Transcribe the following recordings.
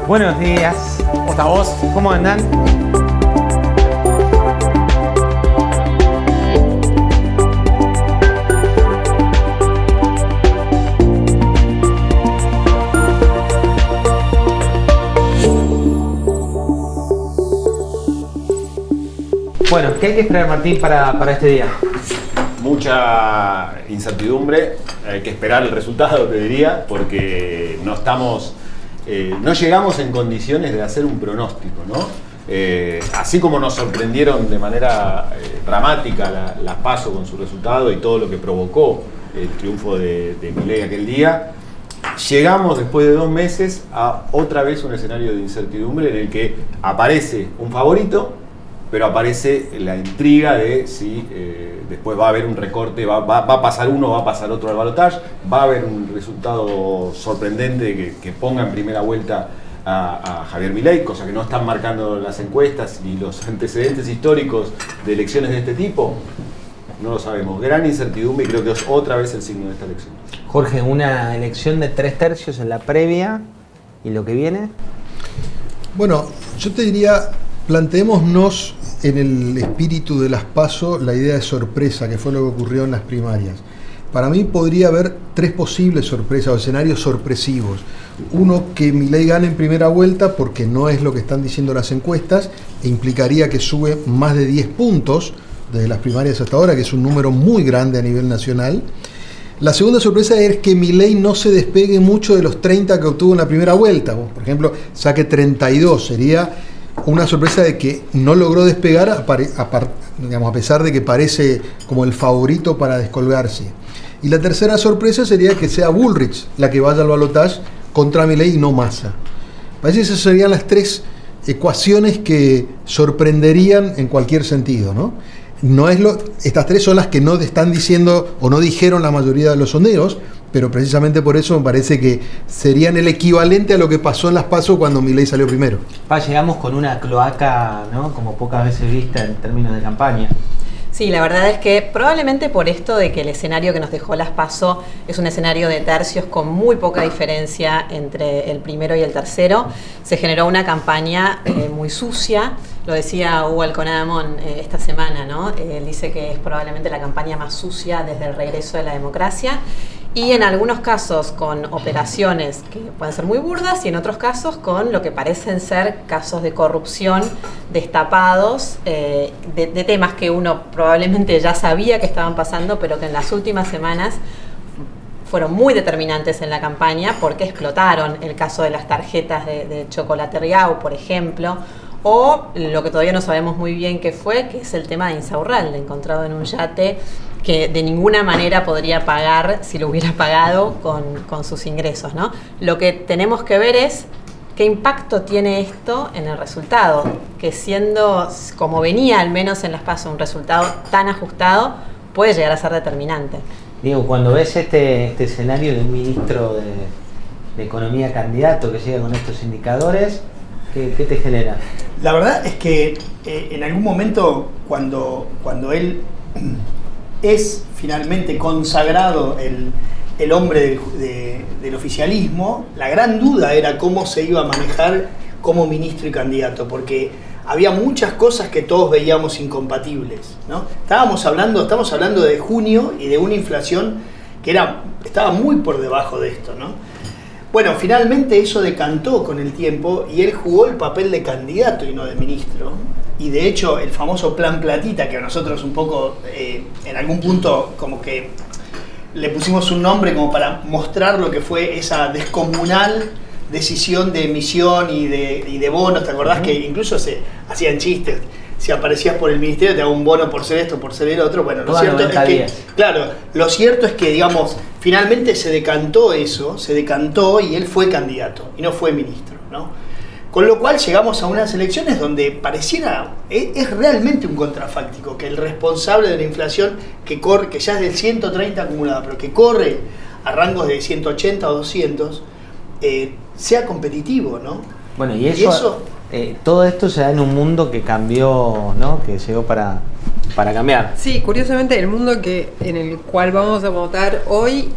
Buenos días. ¿Cómo estás vos? ¿Cómo andan? Bueno, ¿qué hay que esperar, Martín, para este día? Mucha incertidumbre, hay que esperar el resultado, te diría, porque no llegamos en condiciones de hacer un pronóstico, ¿no? Así como nos sorprendieron de manera dramática las PASO con su resultado y todo lo que provocó el triunfo de Milei aquel día, llegamos después de 2 meses a otra vez un escenario de incertidumbre en el que aparece un favorito, pero aparece la intriga de si después va a haber un recorte, va a pasar uno, va a pasar otro al balotaje, va a haber un resultado sorprendente que ponga en primera vuelta a Javier Milei, cosa que no están marcando las encuestas ni los antecedentes históricos de elecciones de este tipo. No lo sabemos. Gran incertidumbre y creo que es otra vez el signo de esta elección. Jorge, una elección de 3/3 en la previa y lo que viene. Bueno, yo te diría, planteémonos en el espíritu de las PASO la idea de sorpresa, que fue lo que ocurrió en las primarias. Para mí podría haber 3 posibles sorpresas o escenarios sorpresivos. Uno, que Milei gane en primera vuelta, porque no es lo que están diciendo las encuestas, e implicaría que sube más de 10 puntos desde las primarias hasta ahora, que es un número muy grande a nivel nacional. La segunda sorpresa es que Milei no se despegue mucho de los 30 que obtuvo en la primera vuelta. Por ejemplo, saque 32, sería una sorpresa de que no logró despegar a pesar de que parece como el favorito para descolgarse. Y la tercera sorpresa sería que sea Bullrich la que vaya al balotaje contra Milei y no Massa. Parece que esas serían las 3 ecuaciones que sorprenderían en cualquier sentido, ¿no? Estas 3 son las que no están diciendo o no dijeron la mayoría de los sondeos, pero precisamente por eso me parece que serían el equivalente a lo que pasó en las PASO cuando Milei salió primero. Llegamos con una cloaca, ¿no?, como pocas veces vista en términos de campaña. Sí, la verdad es que probablemente por esto de que el escenario que nos dejó las PASO es un escenario de tercios con muy poca diferencia entre el primero y el tercero, se generó una campaña muy sucia. Lo decía Hugo Alconadamón esta semana, ¿no? Él dice que es probablemente la campaña más sucia desde el regreso de la democracia. Y en algunos casos con operaciones que pueden ser muy burdas y en otros casos con lo que parecen ser casos de corrupción destapados, de temas que uno probablemente ya sabía que estaban pasando, pero que en las últimas semanas fueron muy determinantes en la campaña porque explotaron. El caso de las tarjetas de Chocolateriao, por ejemplo, o lo que todavía no sabemos muy bien qué fue, que es el tema de Insaurralde, encontrado en un yate que de ninguna manera podría pagar si lo hubiera pagado con sus ingresos, ¿no? Lo que tenemos que ver es qué impacto tiene esto en el resultado, que siendo, como venía al menos en las PASO, un resultado tan ajustado, puede llegar a ser determinante. Diego, cuando ves este escenario de un ministro de Economía candidato que llega con estos indicadores, ¿qué te genera? La verdad es que en algún momento, cuando él es finalmente consagrado el hombre del oficialismo, la gran duda era cómo se iba a manejar como ministro y candidato, porque había muchas cosas que todos veíamos incompatibles, ¿no? Estamos hablando de junio y de una inflación que estaba muy por debajo de esto, ¿no? Bueno, finalmente eso decantó con el tiempo y él jugó el papel de candidato y no de ministro. Y de hecho el famoso plan Platita, que a nosotros un poco en algún punto como que le pusimos un nombre como para mostrar lo que fue esa descomunal decisión de emisión y de bonos. ¿Te acordás que incluso se hacían chistes? Si aparecías por el ministerio te hago un bono por ser esto, por ser el otro. Bueno, lo cierto es que, claro, lo cierto es que, digamos, finalmente se decantó y él fue candidato y no fue ministro, ¿no? Con lo cual llegamos a unas elecciones donde pareciera, es realmente un contrafáctico que el responsable de la inflación que corre, que ya es del 130 acumulada, pero que corre a rangos de 180 o 200, sea competitivo, ¿no? Bueno, y eso todo esto se da en un mundo que cambió, ¿no?, que llegó para para cambiar. Sí, curiosamente el mundo en el cual vamos a votar hoy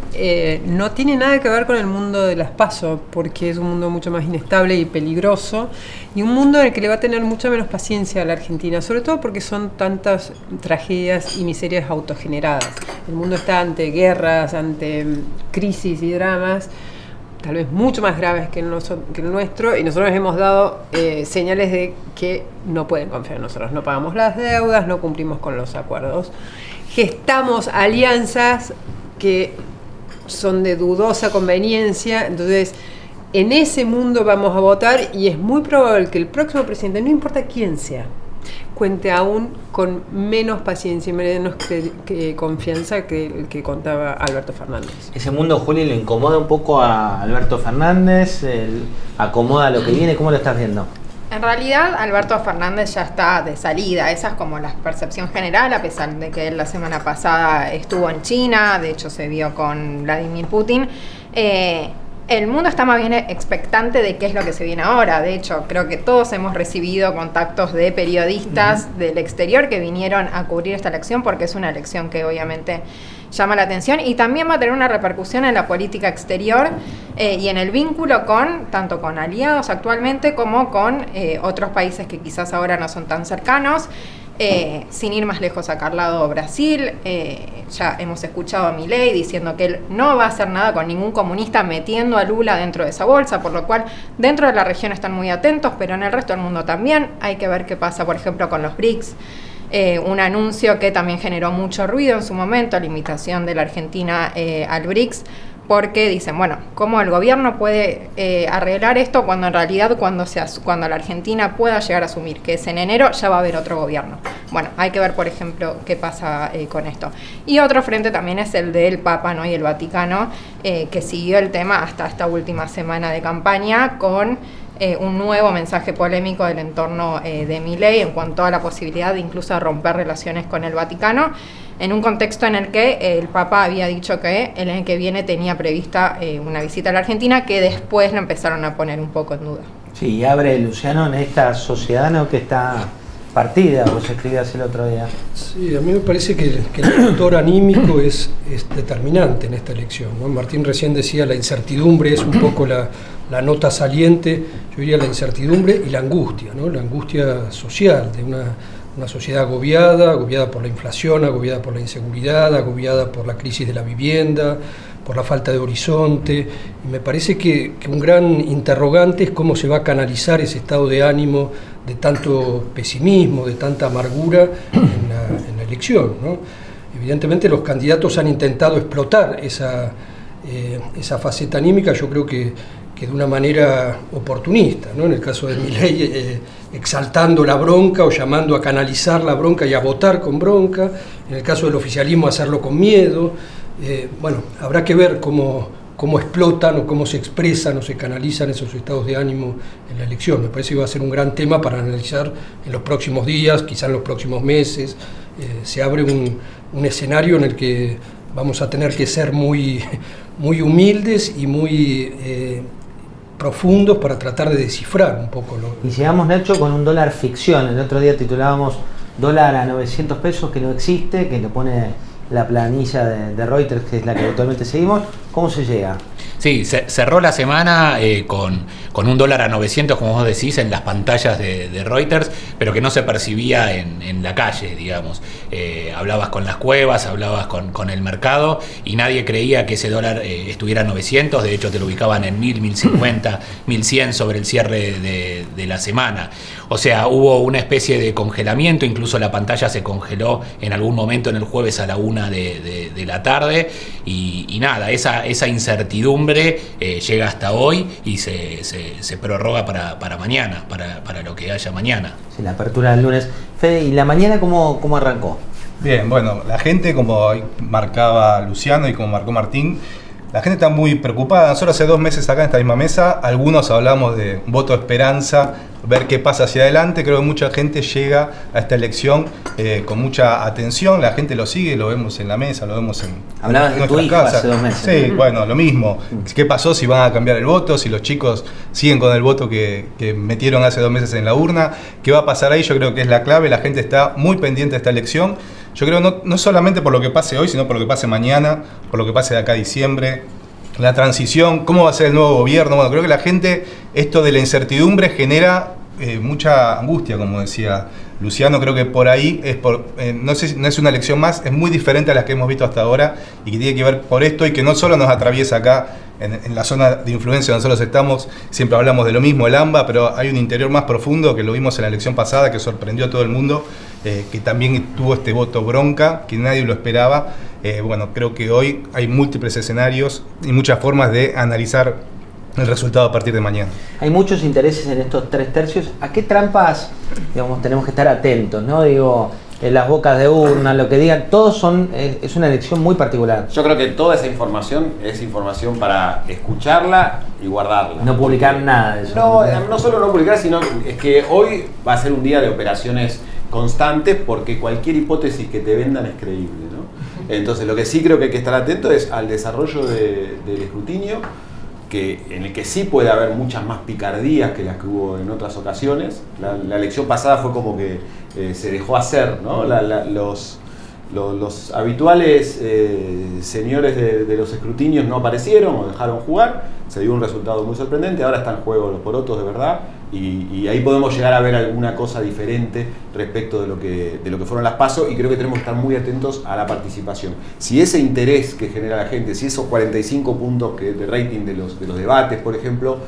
no tiene nada que ver con el mundo de las PASO, porque es un mundo mucho más inestable y peligroso, y un mundo en el que le va a tener mucha menos paciencia a la Argentina, sobre todo porque son tantas tragedias y miserias autogeneradas. El mundo está ante guerras, ante crisis y dramas, tal vez mucho más graves que el nuestro, y nosotros hemos dado señales de que no pueden confiar en nosotros. No pagamos las deudas, no cumplimos con los acuerdos, gestamos alianzas que son de dudosa conveniencia. Entonces, en ese mundo vamos a votar, y es muy probable que el próximo presidente, no importa quién sea, cuente aún con menos paciencia y menos confianza que el que contaba Alberto Fernández. Ese mundo, Juli, lo incomoda un poco a Alberto Fernández, acomoda lo que viene. ¿Cómo lo estás viendo? En realidad, Alberto Fernández ya está de salida. Esa es como la percepción general, a pesar de que él la semana pasada estuvo en China, de hecho se vio con Vladimir Putin. El mundo está más bien expectante de qué es lo que se viene ahora. De hecho, creo que todos hemos recibido contactos de periodistas del exterior que vinieron a cubrir esta elección, porque es una elección que obviamente llama la atención y también va a tener una repercusión en la política exterior y en el vínculo tanto con aliados actualmente como con otros países que quizás ahora no son tan cercanos. Sin ir más lejos, acá al lado Brasil, ya hemos escuchado a Milei diciendo que él no va a hacer nada con ningún comunista, metiendo a Lula dentro de esa bolsa, por lo cual dentro de la región están muy atentos, pero en el resto del mundo también. Hay que ver qué pasa, por ejemplo, con los BRICS, un anuncio que también generó mucho ruido en su momento, la invitación de la Argentina al BRICS, porque dicen, bueno, ¿cómo el gobierno puede arreglar esto cuando en realidad cuando la Argentina pueda llegar a asumir que es en enero, ya va a haber otro gobierno? Bueno, hay que ver, por ejemplo, qué pasa con esto. Y otro frente también es el del Papa, ¿no? Y el Vaticano, que siguió el tema hasta esta última semana de campaña con un nuevo mensaje polémico del entorno de Milei en cuanto a la posibilidad de incluso romper relaciones con el Vaticano, en un contexto en el que el Papa había dicho que el año que viene tenía prevista una visita a la Argentina, que después lo empezaron a poner un poco en duda. Sí, y abre, Luciano, en esta sociedad, ¿no?, que está partida, vos escribías el otro día. Sí, a mí me parece que el factor anímico es determinante en esta elección, ¿no? Martín recién decía la incertidumbre es un poco la nota saliente, yo diría la incertidumbre y la angustia, ¿no? La angustia social de una sociedad agobiada por la inflación, agobiada por la inseguridad, agobiada por la crisis de la vivienda, por la falta de horizonte. Y me parece que un gran interrogante es cómo se va a canalizar ese estado de ánimo de tanto pesimismo, de tanta amargura en la elección, ¿no? Evidentemente los candidatos han intentado explotar esa faceta anímica, yo creo que de una manera oportunista, ¿no? En el caso de Milei, exaltando la bronca o llamando a canalizar la bronca y a votar con bronca. En el caso del oficialismo, hacerlo con miedo. Bueno, habrá que ver cómo explotan o cómo se expresan o se canalizan esos estados de ánimo en la elección. Me parece que va a ser un gran tema para analizar en los próximos días, quizás en los próximos meses. Se abre un escenario en el que vamos a tener que ser muy humildes y muy profundos para tratar de descifrar un poco Y llegamos, Nacho, con un dólar ficción. El otro día titulábamos dólar a 900 pesos, que no existe, que lo pone la planilla de Reuters, que es la que actualmente seguimos. ¿Cómo se llega? Sí, cerró la semana con un dólar a 900, como vos decís, en las pantallas de Reuters, pero que no se percibía en la calle, digamos. Hablabas con las cuevas, hablabas con el mercado, y nadie creía que ese dólar estuviera a 900. De hecho, te lo ubicaban en 1000, 1050, 1100 sobre el cierre de la semana. O sea, hubo una especie de congelamiento, incluso la pantalla se congeló en algún momento en el jueves a la 1 de la tarde, y nada, esa incertidumbre llega hasta hoy y se prorroga para mañana, para lo que haya mañana. Sí, la apertura del lunes. Fede, ¿y la mañana cómo arrancó? Bien, bueno, la gente, como marcaba Luciano y como marcó Martín, La gente está muy preocupada. Nosotros hace 2 meses acá en esta misma mesa, algunos hablamos de voto de esperanza, ver qué pasa hacia adelante. Creo que mucha gente llega a esta elección con mucha atención. La gente lo sigue, lo vemos en la mesa, lo vemos en Hablabas de tu hijo casa. hace 2 meses. Sí, bueno, lo mismo. ¿Qué pasó si van a cambiar el voto? Si los chicos siguen con el voto que metieron hace 2 meses en la urna. ¿Qué va a pasar ahí? Yo creo que es la clave. La gente está muy pendiente de esta elección. Yo creo no solamente por lo que pase hoy, sino por lo que pase mañana, por lo que pase de acá a diciembre, la transición, cómo va a ser el nuevo gobierno. Bueno, creo que la gente, esto de la incertidumbre genera mucha angustia, como decía Luciano. Creo que por ahí no es una elección más, es muy diferente a las que hemos visto hasta ahora y que tiene que ver por esto y que no solo nos atraviesa acá en la zona de influencia donde nosotros estamos, siempre hablamos de lo mismo, el AMBA, pero hay un interior más profundo que lo vimos en la elección pasada, que sorprendió a todo el mundo, que también tuvo este voto bronca, que nadie lo esperaba. Bueno, creo que hoy hay múltiples escenarios y muchas formas de analizar el resultado a partir de mañana. Hay muchos intereses en estos 3 tercios. ¿A qué trampas, digamos, tenemos que estar atentos, ¿no? Digo, en las bocas de urna, lo que digan, todos es una elección muy particular. Yo creo que toda esa información es información para escucharla y guardarla. No publicar nada de eso. No solo no publicar, sino es que hoy va a ser un día de operaciones constantes porque cualquier hipótesis que te vendan es creíble, ¿no? Entonces lo que sí creo que hay que estar atento es al desarrollo del escrutinio, en el que sí puede haber muchas más picardías que las que hubo en otras ocasiones. La elección pasada fue como que se dejó hacer, ¿no? Los habituales señores de los escrutinios no aparecieron o dejaron jugar, se dio un resultado muy sorprendente. Ahora están en juego los porotos de verdad y ahí podemos llegar a ver alguna cosa diferente respecto de lo que fueron las PASO, y creo que tenemos que estar muy atentos a la participación. Si ese interés que genera la gente, si esos 45 puntos de rating de los debates, por ejemplo,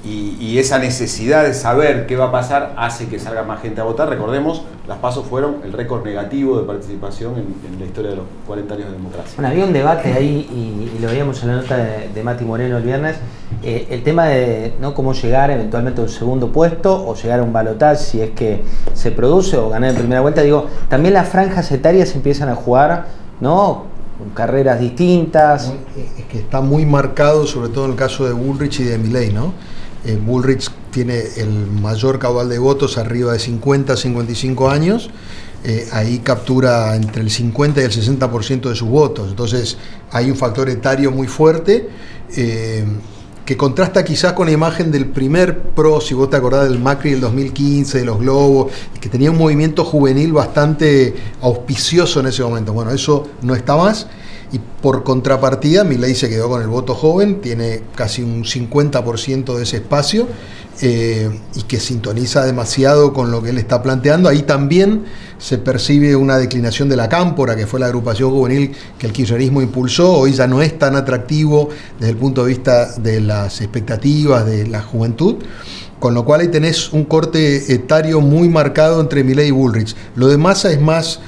y esa necesidad de saber qué va a pasar hace que salga más gente a votar. Recordemos, las PASO fueron el récord negativo de participación en la historia de los 40 años de democracia. Bueno, había un debate ahí y lo veíamos en la nota de Mati Moreno el viernes, el tema de cómo llegar eventualmente a un segundo puesto o llegar a un balotaje si es que se produce, o ganar en primera vuelta. Digo, también las franjas etarias empiezan a jugar, ¿no?, con carreras distintas. Es que está muy marcado, sobre todo en el caso de Bullrich y de Milei, ¿no? Bullrich tiene el mayor caudal de votos, arriba de 50 a 55 años. Ahí captura entre el 50 y el 60% de sus votos. Entonces hay un factor etario muy fuerte que contrasta quizás con la imagen del primer PRO, si vos te acordás del Macri del 2015, de los globos, que tenía un movimiento juvenil bastante auspicioso en ese momento. Bueno, eso no está más. Y por contrapartida, Milei se quedó con el voto joven, tiene casi un 50% de ese espacio, y que sintoniza demasiado con lo que él está planteando. Ahí también se percibe una declinación de la Cámpora, que fue la agrupación juvenil que el kirchnerismo impulsó. Hoy ya no es tan atractivo desde el punto de vista de las expectativas de la juventud. Con lo cual ahí tenés un corte etario muy marcado entre Milei y Bullrich. Lo de Massa es más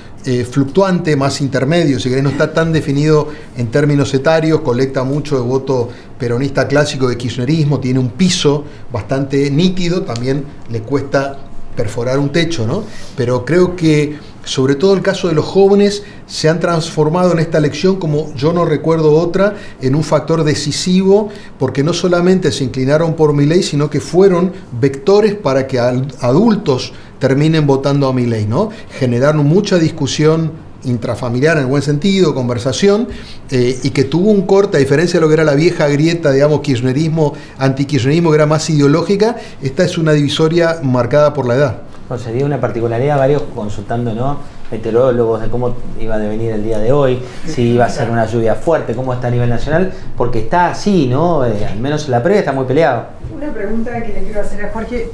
fluctuante, más intermedio, si querés, no está tan definido en términos etarios, colecta mucho de voto peronista clásico de kirchnerismo, tiene un piso bastante nítido, también le cuesta perforar un techo, ¿no? Pero creo que, sobre todo el caso de los jóvenes, se han transformado en esta elección, como yo no recuerdo otra, en un factor decisivo, porque no solamente se inclinaron por Milei, sino que fueron vectores para que adultos terminen votando a Milei, ¿no? Generaron mucha discusión intrafamiliar en el buen sentido, conversación, y que tuvo un corte, a diferencia de lo que era la vieja grieta, digamos, kirchnerismo, antikirchnerismo, que era más ideológica. Esta es una divisoria marcada por la edad. Bueno, se dio una particularidad, varios consultando, ¿no?, meteorólogos, de cómo iba a devenir el día de hoy, si iba a ser una lluvia fuerte, cómo está a nivel nacional, porque está así, ¿no? Al menos la previa está muy peleado. Una pregunta que le quiero hacer a Jorge.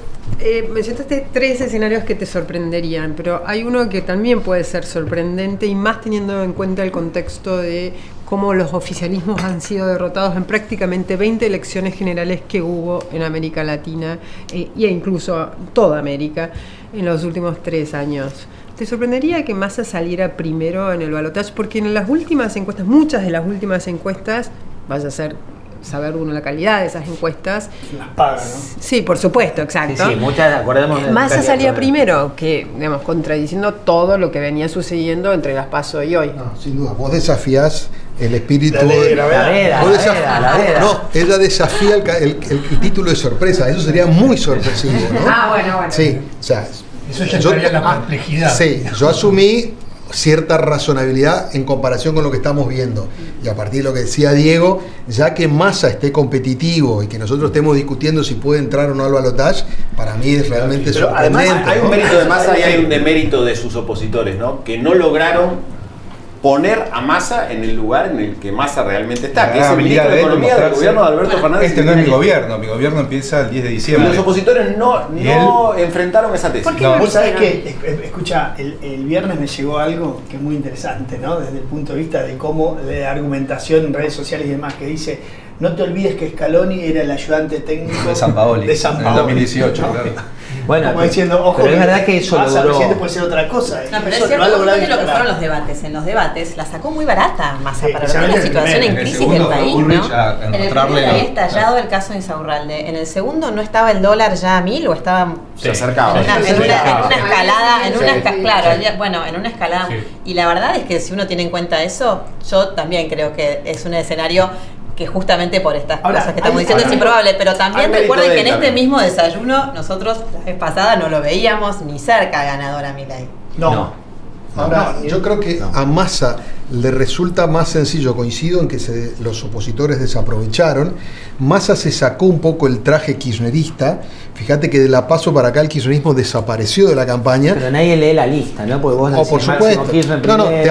Mencionaste 3 escenarios que te sorprenderían, pero hay uno que también puede ser sorprendente, y más teniendo en cuenta el contexto de cómo los oficialismos han sido derrotados en prácticamente 20 elecciones generales que hubo en América Latina, e incluso toda América, en los últimos 3 años. ¿Te sorprendería que Massa saliera primero en el balotaje? Porque en las últimas encuestas, muchas de las últimas encuestas, vaya a ser saber uno la calidad de esas encuestas. Las paga, ¿no? Sí, por supuesto, exacto. Sí, muchas, acordemos. Massa salía primero, que, digamos, contradiciendo todo lo que venía sucediendo entre las PASO y hoy. No, sin duda, vos desafiás el espíritu La veda. No, ella desafía el título de sorpresa. Eso sería muy sorpresivo, ¿no? Bueno. Sí, o sea, Eso ya entraría en la perplejidad. Sí, yo asumí cierta razonabilidad en comparación con lo que estamos viendo. Y a partir de lo que decía Diego, ya que Massa esté competitivo y que nosotros estemos discutiendo si puede entrar o no al balotaje, para mí es realmente Pero sorprendente. además Hay un ¿no? mérito de Massa y hay un demérito de sus opositores, ¿no? Que no lograron poner a Massa en el lugar en el que Massa realmente está, que es el ministro de Economía del gobierno de Alberto Fernández. Este no es mi gobierno empieza el 10 de Y diciembre. los opositores no enfrentaron esa tesis. ¿Por qué No. Vos sabés que, escucha, el viernes me llegó algo que es muy interesante, ¿no? Desde el punto de vista de cómo, de argumentación en redes sociales y demás, que dice, no te olvides que Scaloni era el ayudante técnico De San Paoli, de San en Paoli, el 2018, ¿no? claro. Bueno, Como diciendo, ojo, pero es verdad que eso Massa logró. presidente puede ser otra cosa. No, pero Eso es cierto, lo ha logrado fíjate lo que instalar. fueron los debates. En los debates la sacó muy barata Massa Sí, para ver la especialmente situación en en el crisis segundo, del país, Bullrich, ¿no? a En el mostrarle primero había la- estallado el caso de Insaurralde. En el segundo no estaba el dólar ya a 1000 o estaba Se acercaba. en una escalada, en una escalada. Sí. Y la verdad es que si uno tiene en cuenta eso, yo también creo que es un escenario que justamente por estas Ahora, cosas que estamos hay- diciendo es ahora, improbable, pero también hay mérito recuerden de que él en este también. mismo desayuno nosotros la vez pasada no lo veíamos ni cerca ganadora Milei. No. Ahora, No, yo creo que a Massa le resulta más sencillo, coincido en que los opositores desaprovecharon. Massa se sacó un poco el traje kirchnerista. Fíjate que de la paso para acá el kirchnerismo desapareció de la campaña. Pero nadie lee la lista, ¿no? Porque vos Oh, decís por Máximo supuesto. Kirchner No, primero,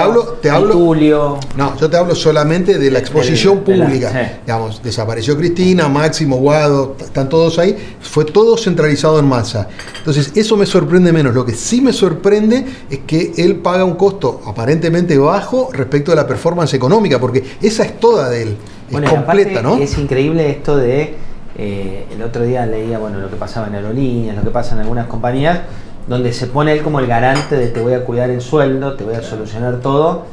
te hablo- Tulio. No, yo te hablo solamente de la exposición de la- pública. sí. Digamos, desapareció Cristina, Máximo, Guado, están todos ahí. Fue todo centralizado en Massa. Entonces, eso me sorprende menos. Lo que sí me sorprende es que él paga un costo aparentemente bajo respecto de la performance económica, porque esa es toda de él. Es Bueno, y completa, aparte ¿no? es increíble esto de. El otro día leía lo que pasaba en aerolíneas, lo que pasa en algunas compañías, donde se pone él como el garante de te voy a cuidar el sueldo, te voy a solucionar todo.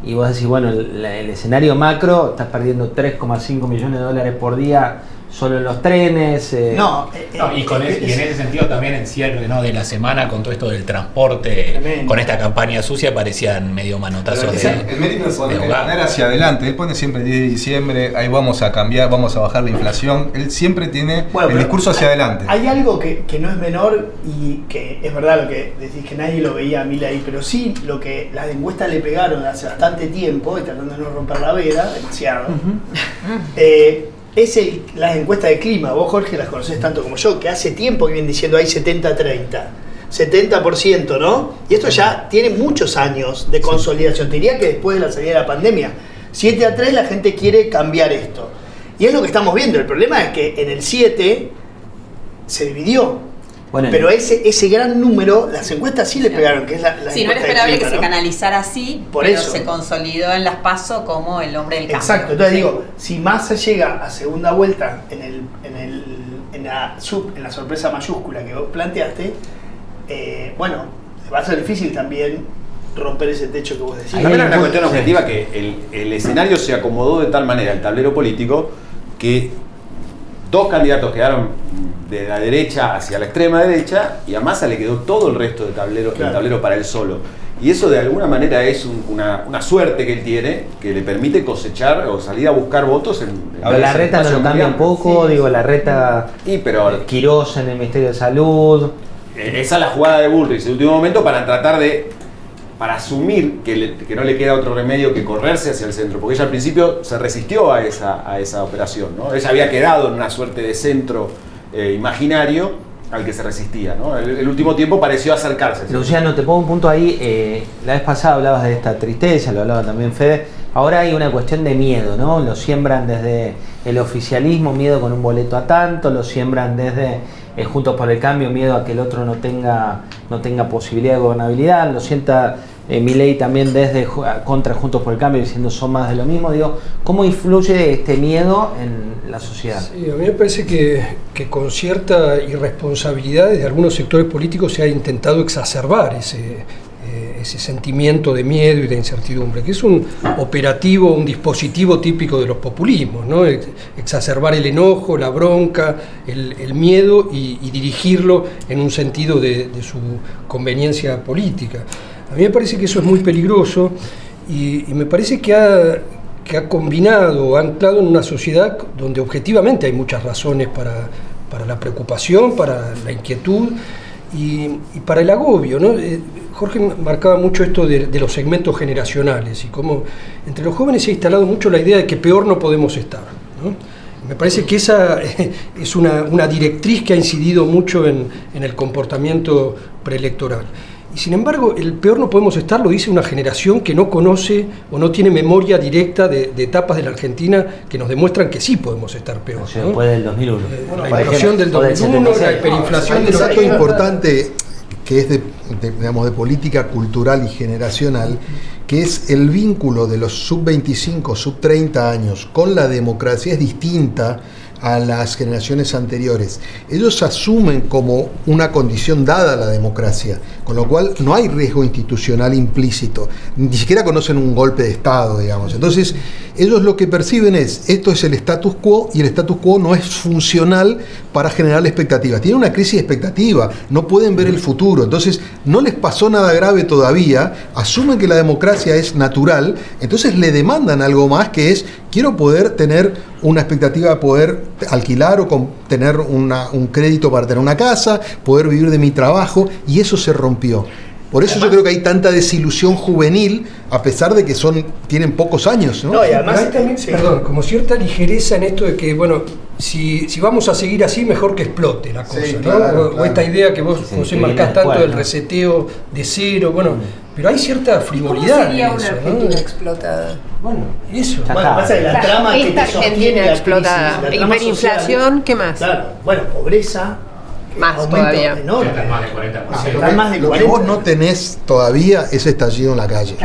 Y vos decís, bueno, el escenario macro, estás perdiendo 3,5 millones de dólares por día solo en los trenes. No, Y en ese sentido también el cierre, ¿no?, de la semana con todo esto del transporte, Tremendo. con esta campaña sucia, parecían medio manotazos El mérito es de poner jugar. hacia adelante. Él pone siempre el 10 de diciembre, ahí vamos a cambiar, vamos a bajar la inflación. Él siempre tiene Bueno, el pero discurso hacia adelante. Hay algo que no es menor y que es verdad lo que decís, que nadie lo veía a Milei, pero sí lo que las encuestas le pegaron hace bastante tiempo, y tratando de no romper la veda, demasiado, es las encuestas de clima. Vos, Jorge, las conocés tanto como yo, que hace tiempo que vienen diciendo hay 70-30. 70%, ¿no? Y esto ya tiene muchos años de consolidación. Te diría que después de la salida de la pandemia, 7-3 la gente quiere cambiar esto. Y es lo que estamos viendo. El problema es que en el 7 se dividió. Bueno, Pero ese gran número, las encuestas sí le pegaron, que es la Sí, no era encuesta de esperable clima, que se ¿no? canalizara así, Por pero eso. se consolidó en las PASO como el hombre del cambio. Exacto, entonces digo, si Massa llega a segunda vuelta en la sorpresa mayúscula que vos planteaste, bueno, va a ser difícil también romper ese techo que vos decís. También hay una cuestión Sí. objetiva que el escenario se acomodó de tal manera, el tablero político, que dos candidatos quedaron de la derecha hacia la extrema derecha y a Massa le quedó todo el resto del tablero, Claro. del tablero para él solo. Y eso de alguna manera es una suerte que él tiene, que le permite cosechar o salir a buscar votos en Pero la reta no lo cambia un poco, digo, la reta pero Quirós en el Ministerio de Salud. esa es la jugada de Bullrich en el último momento para tratar para asumir que no le queda otro remedio que correrse hacia el centro, porque ella al principio se resistió a esa operación, ¿no? Ella había quedado en una suerte de centro imaginario al que se resistía, ¿no? El último tiempo pareció acercarse. Luciano, te pongo un punto ahí. La vez pasada hablabas de esta tristeza, lo hablaba también Fede. Ahora hay una cuestión de miedo, ¿no? Lo siembran desde el oficialismo, miedo con un boleto a tanto, lo siembran desde Juntos por el Cambio, miedo a que el otro no tenga posibilidad de gobernabilidad, lo sienta Milei también desde contra Juntos por el Cambio diciendo son más de lo mismo. Digo, ¿cómo influye este miedo en la sociedad? Sí, a mí me parece que con cierta irresponsabilidad desde algunos sectores políticos se ha intentado exacerbar ese sentimiento de miedo y de incertidumbre, que es un operativo, un dispositivo típico de los populismos, ¿no? Exacerbar el enojo, la bronca, el miedo y dirigirlo en un sentido de su conveniencia política. A mí me parece que eso es muy peligroso y me parece que que ha combinado, ha anclado en una sociedad donde objetivamente hay muchas razones para la preocupación, para la inquietud y para el agobio, ¿no? Jorge marcaba mucho esto de los segmentos generacionales y cómo entre los jóvenes se ha instalado mucho la idea de que peor no podemos estar, ¿no? Me parece que esa es una directriz que ha incidido mucho en el comportamiento preelectoral. Y sin embargo, el peor no podemos estar lo dice una generación que no conoce o no tiene memoria directa de etapas de la Argentina que nos demuestran que sí podemos estar peor, O sea, ¿no? después del 2001. La inflación del 2001, la hiperinflación Hay de un los dato 30. importante que es digamos, de política cultural y generacional, que es el vínculo de los sub-25, sub-30 años con la democracia es distinta a las generaciones anteriores. Ellos asumen como una condición dada la democracia, con lo cual no hay riesgo institucional implícito, ni siquiera conocen un golpe de Estado, digamos. Entonces, ellos lo que perciben es, esto es el status quo, y el status quo no es funcional para generar expectativas. Tienen una crisis de expectativa, no pueden ver el futuro. Entonces, no les pasó nada grave todavía, asumen que la democracia es natural, entonces le demandan algo más, que es, quiero poder tener una expectativa de poder alquilar o tener un crédito para tener una casa, poder vivir de mi trabajo, y eso se rompió. Por eso yo creo que hay tanta desilusión juvenil, a pesar de que tienen pocos años, ¿no? No, y además, Hay también, sí. perdón, como cierta ligereza en esto de que, bueno, si vamos a seguir así, mejor que explote la cosa, Sí, ¿no? claro, O esta idea que vos, Sí, José, que marcás viene tanto después, del ¿no? reseteo de cero, bueno, pero hay cierta ¿Y cómo frivolidad sería en una eso, Argentina ¿no? explotada? Bueno, eso. Ya Bueno, está. pasa que la trama que Esta te sostiene Argentina la explotada. crisis, la trama Hiperinflación, social, ¿qué más? Claro, bueno, pobreza, Más aumento todavía. enorme. Ya están más de 40%. Están más de Lo que 40. vos no tenés todavía es estallido en la calle.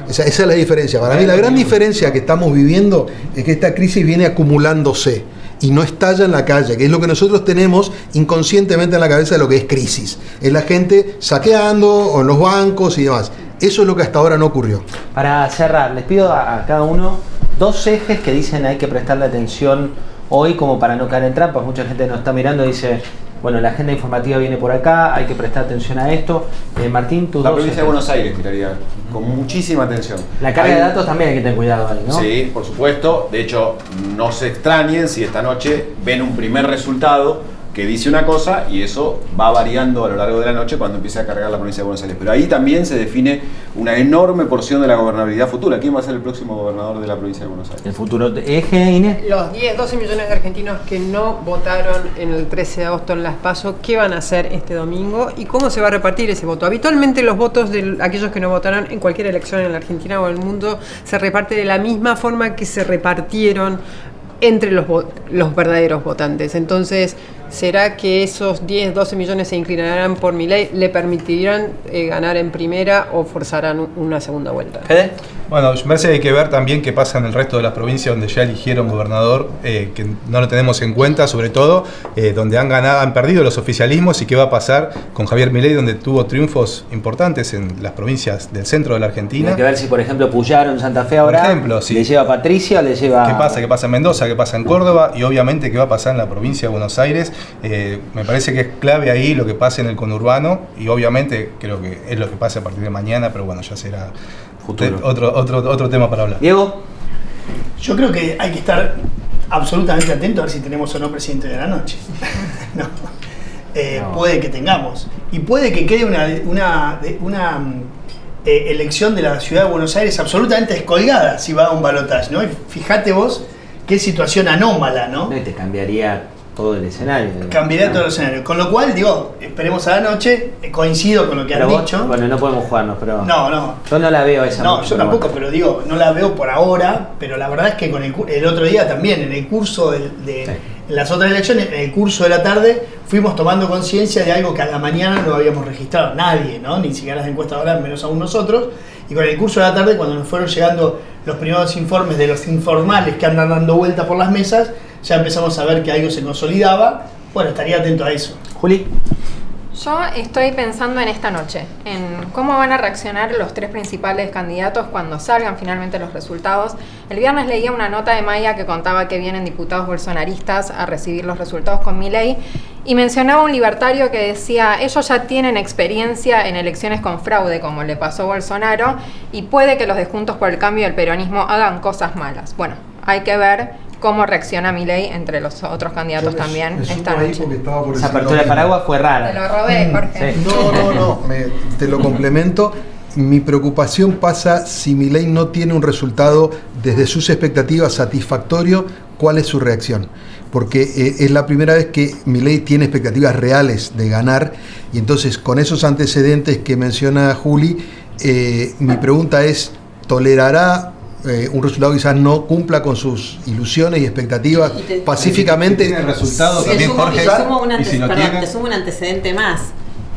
Esa es la diferencia. Para mí la gran diferencia que estamos viviendo es que esta crisis viene acumulándose y no estalla en la calle, que es lo que nosotros tenemos inconscientemente en la cabeza de lo que es crisis. Es la gente saqueando o en los bancos y demás. Eso es lo que hasta ahora no ocurrió. Para cerrar, les pido a cada uno dos ejes que dicen hay que prestarle atención hoy como para no caer en trampas. Mucha gente nos está mirando y dice, bueno, la agenda informativa viene por acá, hay que prestar atención a esto. Martín, tus La dos provincia de ejes. Buenos Aires miraría con muchísima atención. La carga Hay- de datos también hay que tener cuidado ahí, ¿no? Sí, por supuesto. De hecho, no se extrañen si esta noche ven un primer resultado que dice una cosa y eso va variando a lo largo de la noche cuando empiece a cargar la provincia de Buenos Aires. Pero ahí también se define una enorme porción de la gobernabilidad futura. ¿Quién va a ser el próximo gobernador de la provincia de Buenos Aires? El futuro eje, Inés. Los 12 millones de argentinos que no votaron en el 13 de agosto en las PASO, ¿qué van a hacer este domingo? ¿Y cómo se va a repartir ese voto? Habitualmente los votos de aquellos que no votaron en cualquier elección en la Argentina o en el mundo se reparte de la misma forma que se repartieron entre los verdaderos votantes. Entonces, ¿será que esos 12 millones se inclinarán por Milei, le permitirán ganar en primera o forzarán una segunda vuelta? ¿Fede? Bueno, me parece que hay que ver también qué pasa en el resto de las provincias donde ya eligieron gobernador, que no lo tenemos en cuenta, sobre todo donde han perdido los oficialismos, y qué va a pasar con Javier Milei, donde tuvo triunfos importantes en las provincias del centro de la Argentina. Hay que ver si, por ejemplo, Puyaro en Santa Fe ahora Por ejemplo, sí. le lleva a Patricia o le lleva... ¿Qué pasa en Mendoza? ¿Qué pasa en Córdoba? Y obviamente qué va a pasar en la provincia de Buenos Aires. Me parece que es clave ahí lo que pase en el conurbano, y obviamente creo que es lo que pase a partir de mañana, pero bueno, ya será Futuro. otro tema para hablar. Diego. Yo creo que hay que estar absolutamente atento a ver si tenemos o no presidente de la noche. No. Puede que tengamos. Y puede que quede una elección de la ciudad de Buenos Aires absolutamente descolgada si va a un balotaje, ¿no? Y fíjate vos qué situación anómala, ¿no? No, y te cambiaría todo el escenario. Cambiaría todo el escenario. Con lo cual, digo, esperemos a la noche. Coincido con lo que Pero han vos- dicho. Bueno, no podemos jugarnos, pero... No. Yo no la veo esa. No, mucho, yo pero tampoco, bueno. pero digo, no la veo por ahora, pero la verdad es que con el otro día también, en el curso de en las otras elecciones, en el curso de la tarde, fuimos tomando conciencia de algo que a la mañana no habíamos registrado, nadie, ¿no? Ni siquiera las encuestadoras, menos aún nosotros, y con el curso de la tarde, cuando nos fueron llegando los primeros informes de los informales que andan dando vuelta por las mesas, ya empezamos a ver que algo se consolidaba. Bueno, estaría atento a eso. Juli. Yo estoy pensando en esta noche, en cómo van a reaccionar los tres principales candidatos cuando salgan finalmente los resultados. El viernes leía una nota de Maya que contaba que vienen diputados bolsonaristas a recibir los resultados con Milei, Y mencionaba un libertario que decía, ellos ya tienen experiencia en elecciones con fraude, como le pasó a Bolsonaro, y puede que los de Juntos por el Cambio y el peronismo hagan cosas malas. Bueno, hay que ver cómo reacciona Milei entre los otros candidatos también esta noche. Esa apertura de paraguas fue rara. Te lo robé, Jorge. Sí. No, te lo complemento. Mi preocupación pasa si Milei no tiene un resultado desde sus expectativas satisfactorio, ¿cuál es su reacción? Porque es la primera vez que Milei tiene expectativas reales de ganar, y entonces con esos antecedentes que menciona Juli, mi pregunta es, ¿tolerará un resultado que quizás no cumpla con sus ilusiones y expectativas pacíficamente? ¿Tiene resultado Te también, sumo, Jorge? te sumo un antecedente más.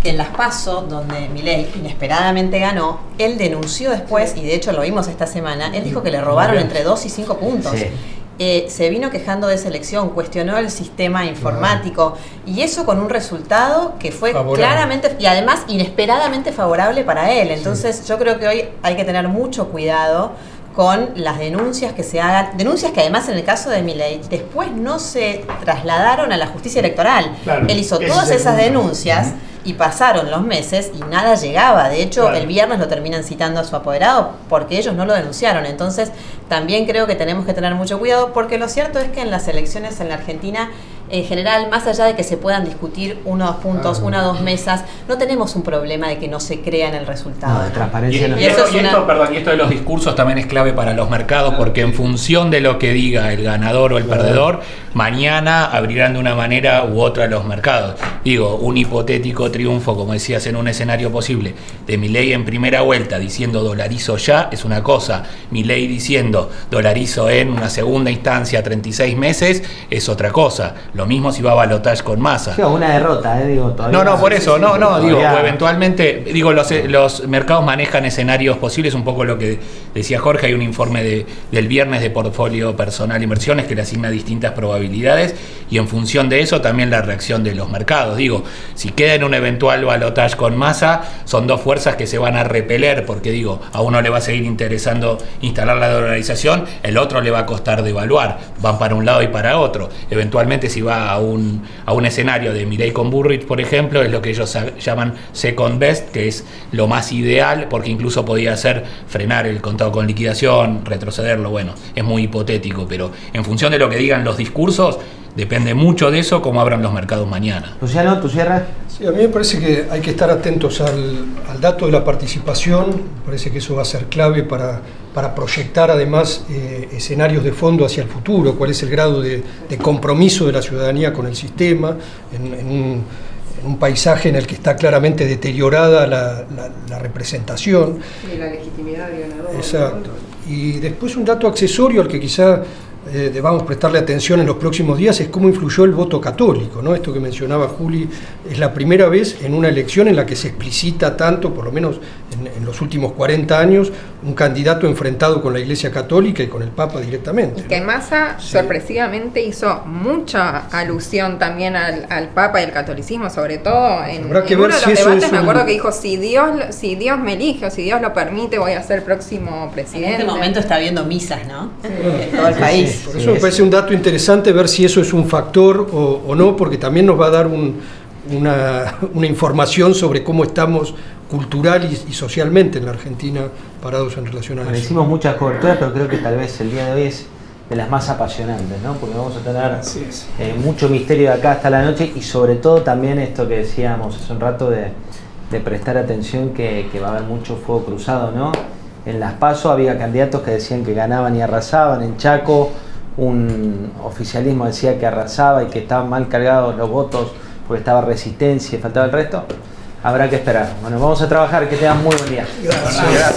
Que en las PASO, donde Milei inesperadamente ganó, él denunció después, y de hecho lo vimos esta semana, él dijo que le robaron entre 2 y 5 puntos. Sí. Se vino quejando de esa elección, cuestionó el sistema informático, y eso con un resultado que fue claramente, y además inesperadamente favorable para él. Entonces yo creo que hoy hay que tener mucho cuidado con las denuncias que se hagan, denuncias que además en el caso de Milei después no se trasladaron a la justicia electoral. Claro, él hizo todas esas denuncias y pasaron los meses y nada llegaba. De hecho, el viernes lo terminan citando a su apoderado porque ellos no lo denunciaron. Entonces, también creo que tenemos que tener mucho cuidado, porque lo cierto es que en las elecciones en la Argentina, en general, más allá de que se puedan discutir 1 o 2 puntos, 1 o 2 mesas, no tenemos un problema de que no se crea en el resultado. No, de transparencia no. Y esto de los discursos también es clave para los mercados, porque en función de lo que diga el ganador o el perdedor, mañana abrirán de una manera u otra los mercados. Digo, un hipotético triunfo, como decías, en un escenario posible, de Milei en primera vuelta diciendo dolarizo ya, es una cosa. Milei diciendo dolarizo en una segunda instancia a 36 meses, es otra cosa. Lo mismo si va a balotage con Massa. Sí, una derrota, digo, todavía. No, por eso, digo, todavía. o eventualmente, digo, los mercados manejan escenarios posibles, un poco lo que decía Jorge, hay un informe del viernes de Portfolio Personal Inversiones que le asigna distintas probabilidades, y en función de eso también la reacción de los mercados. Digo, si queda en un eventual balotage con Massa, son dos fuerzas que se van a repeler, porque digo, a uno le va a seguir interesando instalar la dolarización, el otro le va a costar devaluar, van para un lado y para otro. Eventualmente, si va a un escenario de Milei con Burrich, por ejemplo, es lo que ellos llaman second best, que es lo más ideal, porque incluso podía ser frenar el contado con liquidación, retrocederlo. Bueno, es muy hipotético, pero en función de lo que digan los discursos, depende mucho de eso, cómo abran los mercados mañana. Luciano, ¿tú cierras? Sí, a mí me parece que hay que estar atentos al dato de la participación. Me parece que eso va a ser clave para proyectar además escenarios de fondo hacia el futuro, cuál es el grado de compromiso de la ciudadanía con el sistema, en un paisaje en el que está claramente deteriorada la representación. Y la legitimidad de ganador. Exacto. Y después un dato accesorio al que quizá debamos prestarle atención en los próximos días es cómo influyó el voto católico, ¿no? Esto que mencionaba Juli, es la primera vez en una elección en la que se explicita tanto, por lo menos en los últimos 40 años, un candidato enfrentado con la Iglesia Católica y con el Papa directamente. Y que Massa sorpresivamente hizo mucha alusión también al Papa y al catolicismo, sobre todo en uno de los debates. Me acuerdo que dijo, si Dios me elige o si Dios lo permite, voy a ser próximo presidente. En este momento está habiendo misas, ¿no? En todo el país. Por eso me parece un dato interesante ver si eso es un factor o no, porque también nos va a dar una información sobre cómo estamos cultural y socialmente en la Argentina parados en relación a eso. Hicimos muchas coberturas, pero creo que tal vez el día de hoy es de las más apasionantes, ¿no? Porque vamos a tener mucho misterio de acá hasta la noche, y sobre todo también esto que decíamos hace un rato de prestar atención que va a haber mucho fuego cruzado, ¿no? En las PASO había candidatos que decían que ganaban y arrasaban. En Chaco un oficialismo decía que arrasaba y que estaban mal cargados los votos porque estaba Resistencia y faltaba el resto. Habrá que esperar. Bueno, vamos a trabajar. Que tengan muy buen día. Gracias.